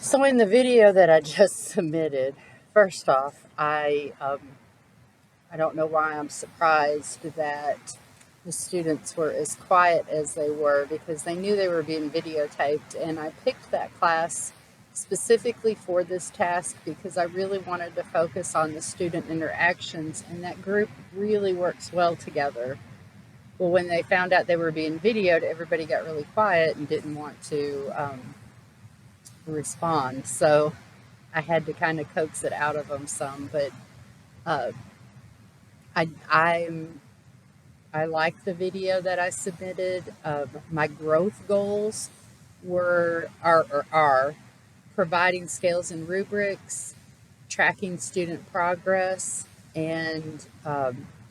So in the video that I just submitted, first off, I don't know why I'm surprised that the students were as quiet as they were because they knew they were being videotaped, and I picked that class specifically for this task because I really wanted to focus on the student interactions, and that group really works well together. Well, when they found out they were being videoed, everybody got really quiet and didn't want to respond. So I had to kind of coax it out of them some, but uh, I I'm I like the video that I submitted. My growth goals are providing scales and rubrics, tracking student progress, and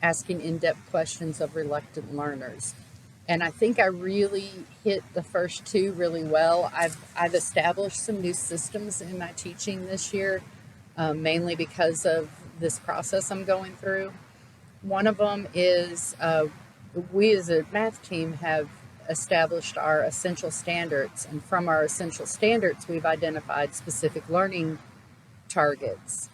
asking in-depth questions of reluctant learners. And I think I really hit the first two really well. I've established some new systems in my teaching this year, mainly because of this process I'm going through. One of them is we as a math team have established our essential standards, and from our essential standards, we've identified specific learning targets.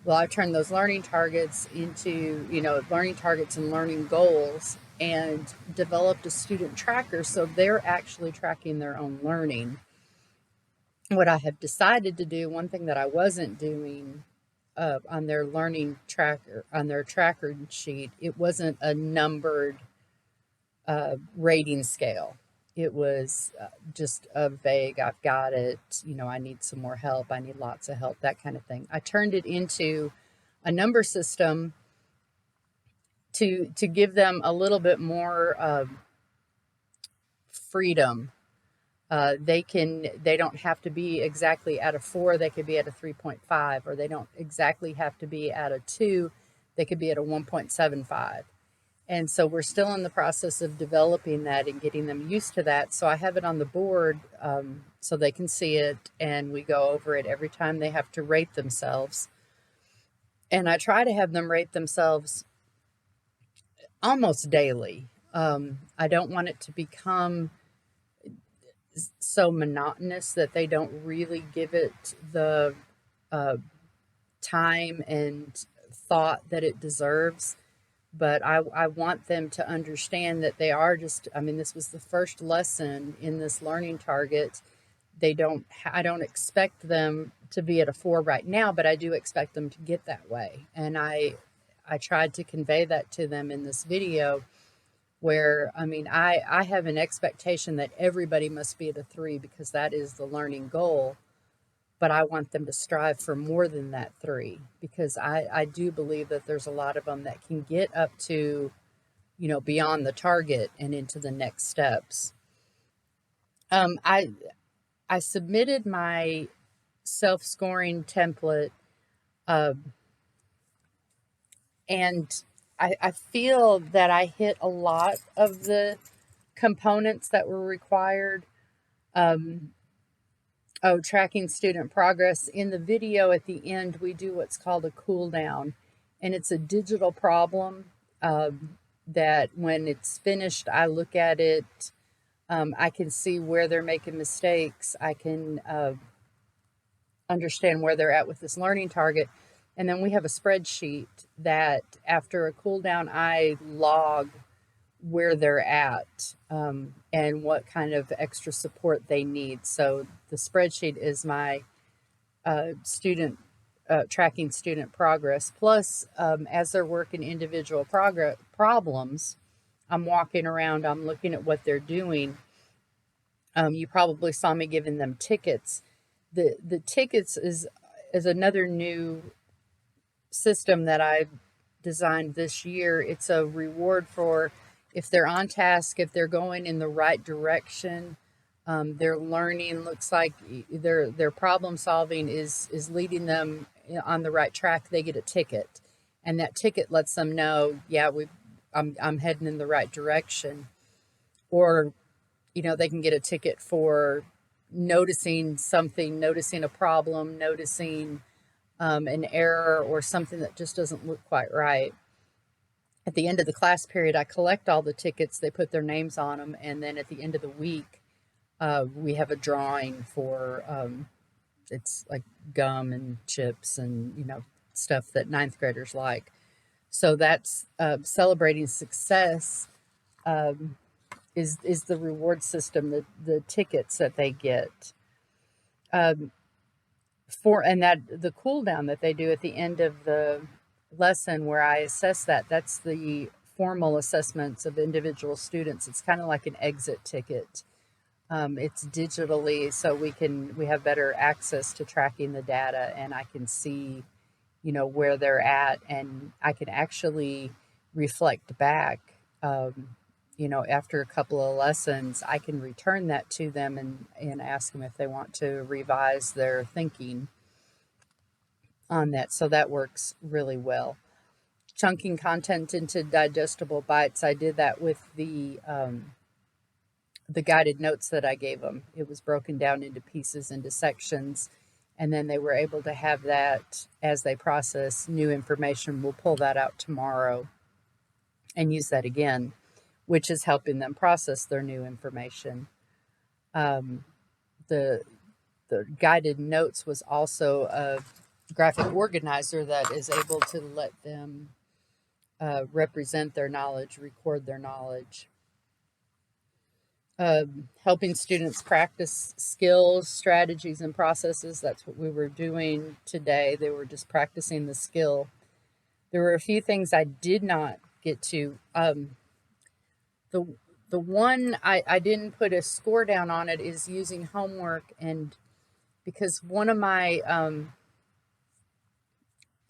Well, I turned those learning targets into, learning targets and learning goals, and developed a student tracker so they're actually tracking their own learning. What I have decided to do, one thing that I wasn't doing on their learning tracker, on their tracker sheet, it wasn't a numbered rating scale. It was just a vague, I've got it, I need some more help, I need lots of help, that kind of thing. I turned it into a number system to give them a little bit more freedom. They don't have to be exactly at a 4, they could be at a 3.5, or they don't exactly have to be at a 2, they could be at a 1.75. And so we're still in the process of developing that and getting them used to that. So I have it on the board so they can see it, and we go over it every time they have to rate themselves. And I try to have them rate themselves almost daily. I don't want it to become so monotonous that they don't really give it the uh, time and thought that it deserves. But I want them to understand that they are just, this was the first lesson in this learning target. I don't expect them to be at a 4 right now, but I do expect them to get that way. And I tried to convey that to them in this video where, I have an expectation that everybody must be at a 3 because that is the learning goal. But I want them to strive for more than that 3 because I do believe that there's a lot of them that can get up to, beyond the target and into the next steps. Um, I I submitted my self-scoring template, uh, and I feel that I hit a lot of the components that were required. Um, Tracking student progress. In the video at the end, we do what's called a cool down, and it's a digital problem that when it's finished, I look at it. I can see where they're making mistakes. I can understand where they're at with this learning target. And then we have a spreadsheet that after a cool down, I log where they're at and what kind of extra support they need. So the spreadsheet is my student tracking student progress. Plus, as they're working individual problems, I'm walking around, I'm looking at what they're doing. You probably saw me giving them tickets. The tickets is another new system that I designed this year. It's a reward for if they're on task, if they're going in the right direction, their learning looks like their problem solving is leading them on the right track. They get a ticket, and that ticket lets them know, yeah, I'm heading in the right direction. Or they can get a ticket for noticing something, noticing a problem, noticing an error or something that just doesn't look quite right. At the end of the class period, I collect all the tickets, they put their names on them, and then at the end of the week, we have a drawing for It's like gum and chips and, stuff that ninth graders like. So that's celebrating success, um, is the reward system, the tickets that they get. Um, for and that the cool down that they do at the end of the lesson where I assess that's the formal assessments of individual students. It's kind of like an exit ticket. It's digitally, so we have better access to tracking the data, and I can see, where they're at, and I can actually reflect back. After a couple of lessons, I can return that to them and ask them if they want to revise their thinking on that. So that works really well. Chunking content into digestible bites. I did that with the guided notes that I gave them. It was broken down into pieces, into sections, and then they were able to have that as they process new information. We'll pull that out tomorrow and use that again, which is helping them process their new information. Um, the the guided notes was also a graphic organizer that is able to let them represent their knowledge, record their knowledge. Helping students practice skills, strategies, and processes. That's what we were doing today. They were just practicing the skill. There were a few things I did not get to. The the one I didn't put a score down on it is using homework, and because one of my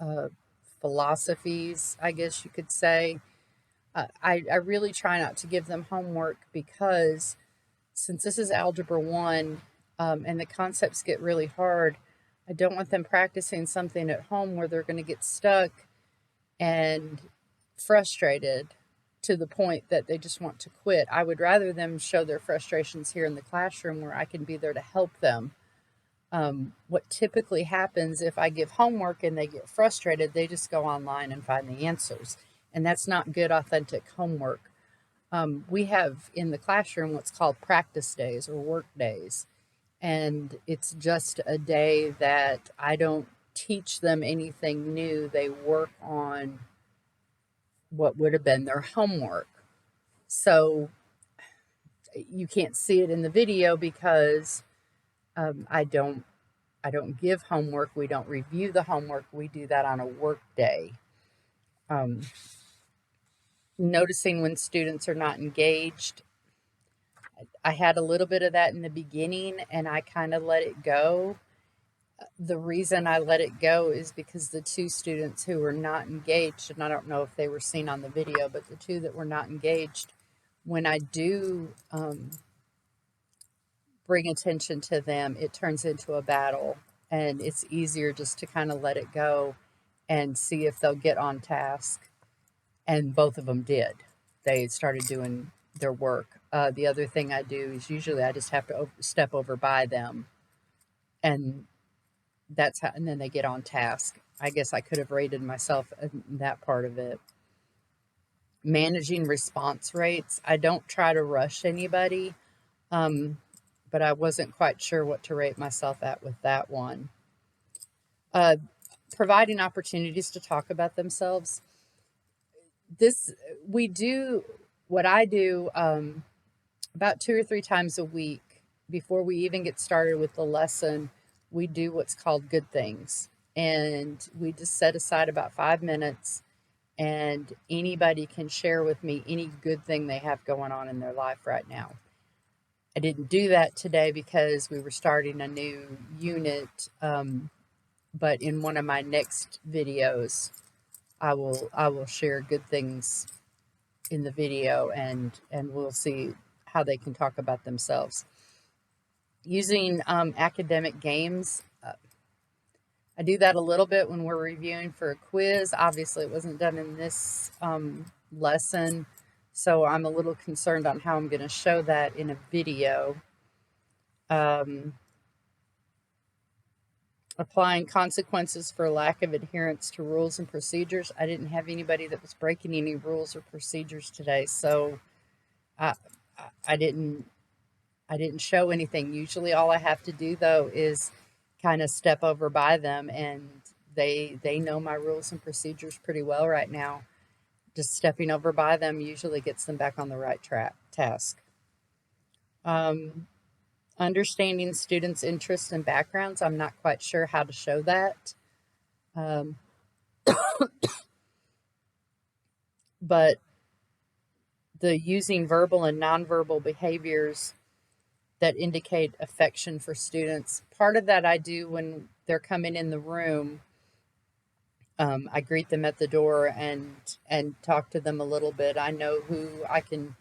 uh, philosophies, I guess you could say, I really try not to give them homework because since this is Algebra 1 and the concepts get really hard, I don't want them practicing something at home where they're going to get stuck and frustrated to the point that they just want to quit. I would rather them show their frustrations here in the classroom where I can be there to help them. What typically happens if I give homework and they get frustrated, they just go online and find the answers. And that's not good, authentic homework. We have in the classroom what's called practice days or work days. And it's just a day that I don't teach them anything new. They work on what would have been their homework. So you can't see it in the video because I don't give homework. We don't review the homework. We do that on a work day. Um, Noticing when students are not engaged. I had a little bit of that in the beginning and I kind of let it go. The reason I let it go is because the two students who were not engaged, and I don't know if they were seen on the video, but the two that were not engaged, when I do bring attention to them, it turns into a battle. And it's easier just to kind of let it go and see if they'll get on task. And both of them did. They started doing their work. The other thing I do is usually I just have to step over by them, and that's how. And then they get on task. I guess I could have rated myself in that part of it. Managing response rates. I don't try to rush anybody, um, but I wasn't quite sure what to rate myself at with that one. Uh, Providing opportunities to talk about themselves. This we do what I do about 2 or 3 times a week before we even get started with the lesson. We do what's called good things, and we just set aside about 5 minutes, and anybody can share with me any good thing they have going on in their life right now. I didn't do that today because we were starting a new unit, but in one of my next videos, I will share good things in the video, and we'll see how they can talk about themselves. Using academic games. I do that a little bit when we're reviewing for a quiz. Obviously, it wasn't done in this lesson, so I'm a little concerned on how I'm going to show that in a video. Applying consequences for lack of adherence to rules and procedures. I didn't have anybody that was breaking any rules or procedures today, so I, I didn't show anything. Usually all I have to do though is kind of step over by them, and they know my rules and procedures pretty well right now. Just stepping over by them usually gets them back on the right track task. Um, Understanding students' interests and backgrounds, I'm not quite sure how to show that. Um, but the using verbal and nonverbal behaviors that indicate affection for students, part of that I do when they're coming in the room. I greet them at the door and talk to them a little bit. I know who I can,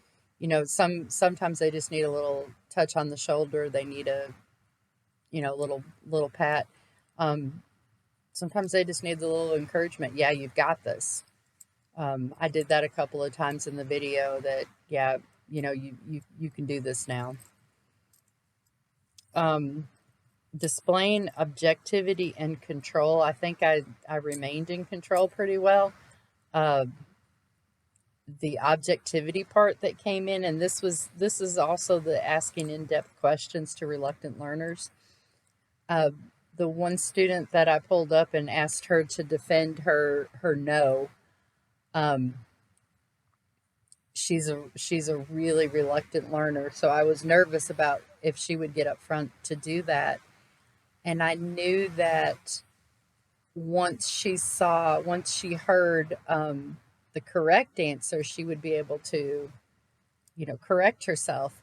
sometimes they just need a little touch on the shoulder. They need a, little pat. Um, Sometimes they just need a little encouragement. Yeah, you've got this. I did that a couple of times in the video that, yeah, you can do this now. Displaying objectivity and control. I think I remained in control pretty well. The objectivity part that came in, and this is also the asking in-depth questions to reluctant learners. The one student that I pulled up and asked her to defend her no, she's a really reluctant learner, so I was nervous about if she would get up front to do that. And I knew that once she heard the correct answer, she would be able to, correct herself.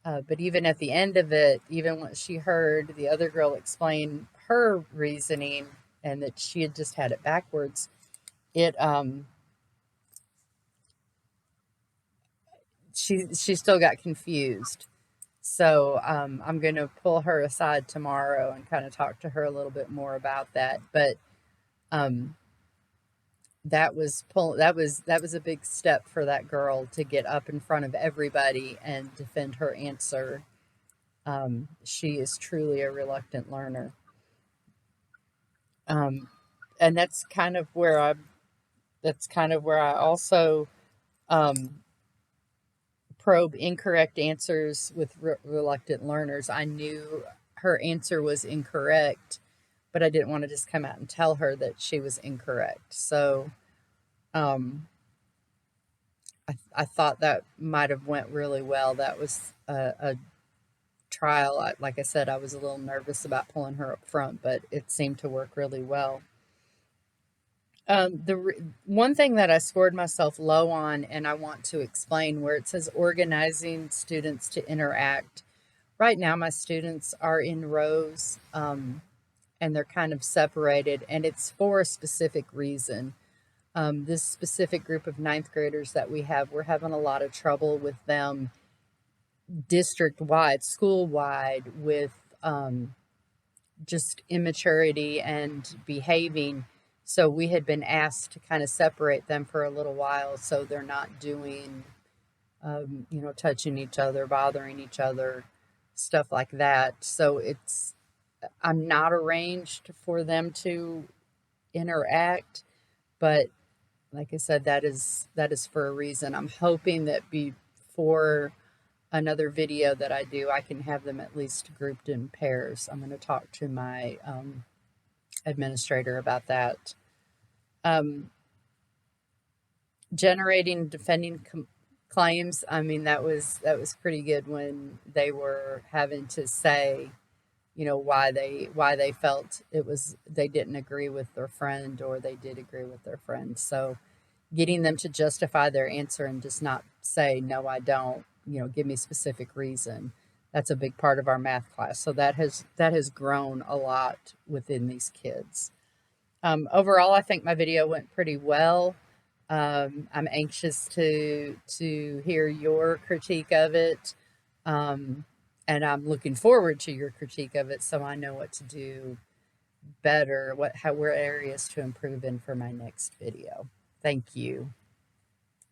But even at the end of it, even when she heard the other girl explain her reasoning and that she had just had it backwards, it she still got confused. So I'm going to pull her aside tomorrow and kind of talk to her a little bit more about that. But um, that was a big step for that girl to get up in front of everybody and defend her answer. She is truly a reluctant learner. And that's kind of where I also probe incorrect answers with reluctant learners. I knew her answer was incorrect, but I didn't want to just come out and tell her that she was incorrect. So I thought that might have went really well. That was a trial. Like I said, I was a little nervous about pulling her up front, but it seemed to work really well. One thing that I scored myself low on, and I want to explain, where it says organizing students to interact. Right now, my students are in rows, and they're kind of separated, and it's for a specific reason. This specific group of ninth graders that we're having a lot of trouble with them district-wide, school-wide, with just immaturity and behaving. So we had been asked to kind of separate them for a little while so they're not doing, touching each other, bothering each other, stuff like that. So I'm not arranged for them to interact, but like I said, that is for a reason. I'm hoping that before another video that I do, I can have them at least grouped in pairs. I'm going to talk to my administrator about that. Generating defending claims. I mean, that was pretty good when they were having to say, why they felt they didn't agree with their friend, or they did agree with their friend. So getting them to justify their answer and just not say, no, I don't, give me specific reason. That's a big part of our math class. So that has grown a lot within these kids. Overall, I think my video went pretty well. I'm anxious to hear your critique of it. And I'm looking forward to your critique of it, so I know what to do better, where areas to improve in for my next video. Thank you.